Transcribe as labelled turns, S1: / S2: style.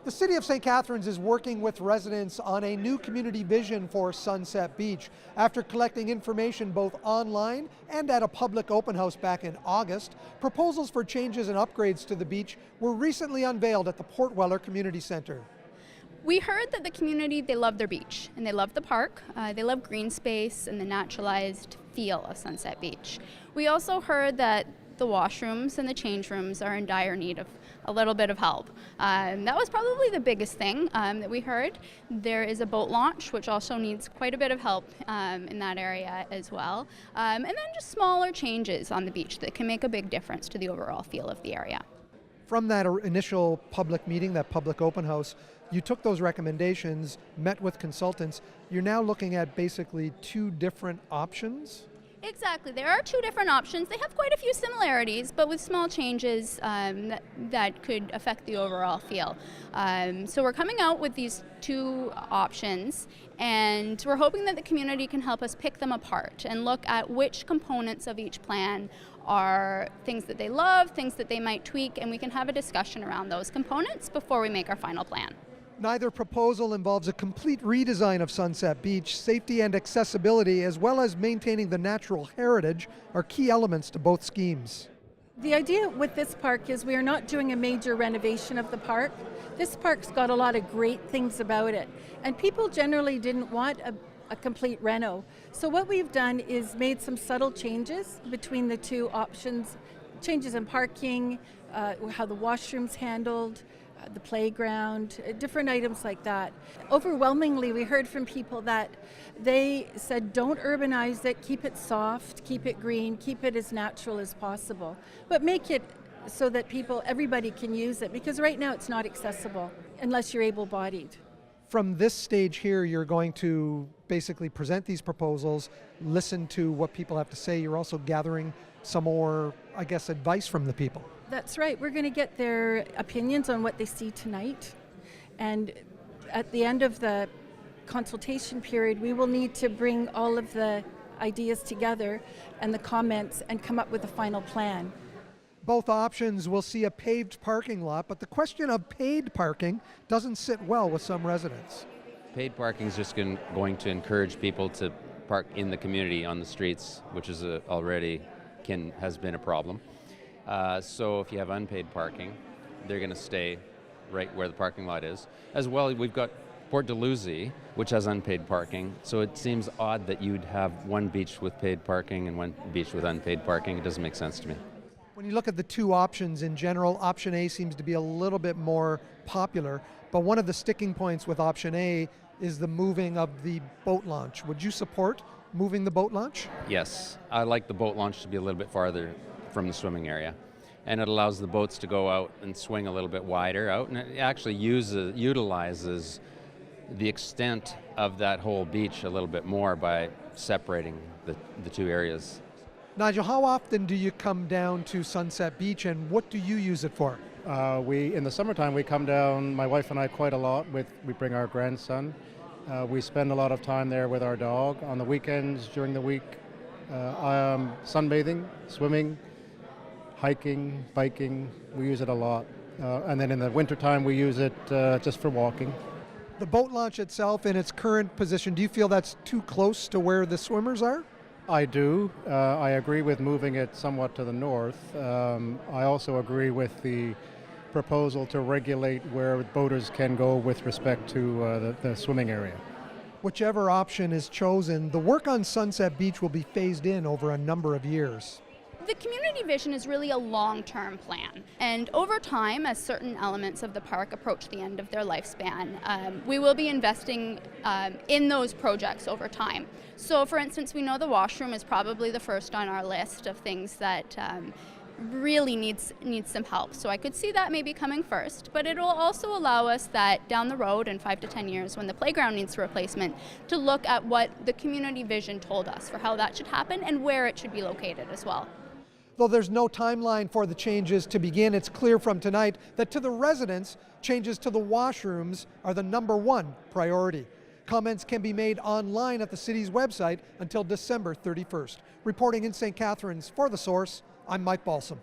S1: The City of St. Catharines is working with residents on a new community vision for Sunset Beach. After collecting information both online and at a public open house back in August, proposals for changes and upgrades to the beach were recently unveiled at the Port Weller Community Centre.
S2: We heard that the community, they love their beach and they love the park, they love green space and the naturalized feel of Sunset Beach. We also heard that the washrooms and the change rooms are in dire need of a little bit of help. That was probably the biggest thing that we heard. There is a boat launch which also needs quite a bit of help in that area as well. And then just smaller changes on the beach that can make a big difference to the overall feel of the area.
S1: From that initial public meeting, that public open house, you took those recommendations, met with consultants. You're now looking at basically two different options?
S2: Exactly. There are two different options. They have quite a few similarities, but with small changes that could affect the overall feel. So we're coming out with these two options, and we're hoping that the community can help us pick them apart and look at which components of each plan are things that they love, things that they might tweak, and we can have a discussion around those components before we make our final plan.
S1: Neither proposal involves a complete redesign of Sunset Beach. Safety and accessibility, as well as maintaining the natural heritage, are key elements to both schemes.
S3: The idea with this park is we are not doing a major renovation of the park. This park's got a lot of great things about it, and people generally didn't want a complete reno. So what we've done is made some subtle changes between the two options, changes in parking, how the washroom's handled, the playground, different items like that. Overwhelmingly, we heard from people that they said don't urbanize it, keep it soft, keep it green, keep it as natural as possible, but make it so that everybody can use it, because right now it's not accessible unless you're able-bodied.
S1: From this stage here, you're going to basically present these proposals, listen to what people have to say. You're also gathering some more, I guess, advice from the people.
S3: That's right. We're going to get their opinions on what they see tonight. And at the end of the consultation period, we will need to bring all of the ideas together and the comments and come up with a final plan.
S1: Both options will see a paved parking lot, but the question of paid parking doesn't sit well with some residents.
S4: Paid parking is just going to encourage people to park in the community on the streets, which is has been a problem. So if you have unpaid parking, they're going to stay right where the parking lot is. As well, we've got Port Dalhousie, which has unpaid parking, so it seems odd that you'd have one beach with paid parking and one beach with unpaid parking. It doesn't make sense to me.
S1: When you look at the two options in general, option A seems to be a little bit more popular, but one of the sticking points with option A is the moving of the boat launch. Would you support moving the boat launch?
S4: Yes, I like the boat launch to be a little bit farther from the swimming area, and it allows the boats to go out and swing a little bit wider out, and it actually utilizes the extent of that whole beach a little bit more by separating the two areas.
S1: Nigel, how often do you come down to Sunset Beach, and what do you use it for?
S5: In the summertime, we come down, my wife and I, quite a lot. We bring our grandson. We spend a lot of time there with our dog. On the weekends, during the week, sunbathing, swimming, hiking, biking. We use it a lot. And then in the wintertime, we use it just for walking.
S1: The boat launch itself in its current position, do you feel that's too close to where the swimmers are?
S5: I do. I agree with moving it somewhat to the north. I also agree with the proposal to regulate where boaters can go with respect to the swimming area.
S1: Whichever option is chosen, the work on Sunset Beach will be phased in over a number of years.
S2: The community vision is really a long-term plan, and over time, as certain elements of the park approach the end of their lifespan, we will be investing in those projects over time. So for instance, we know the washroom is probably the first on our list of things that really needs some help. So I could see that maybe coming first, but it will also allow us that down the road in 5 to 10 years when the playground needs a replacement to look at what the community vision told us for how that should happen and where it should be located as well.
S1: Though there's no timeline for the changes to begin, it's clear from tonight that to the residents, changes to the washrooms are the #1 priority. Comments can be made online at the city's website until December 31st. Reporting in St. Catharines for The Source, I'm Mike Balsom.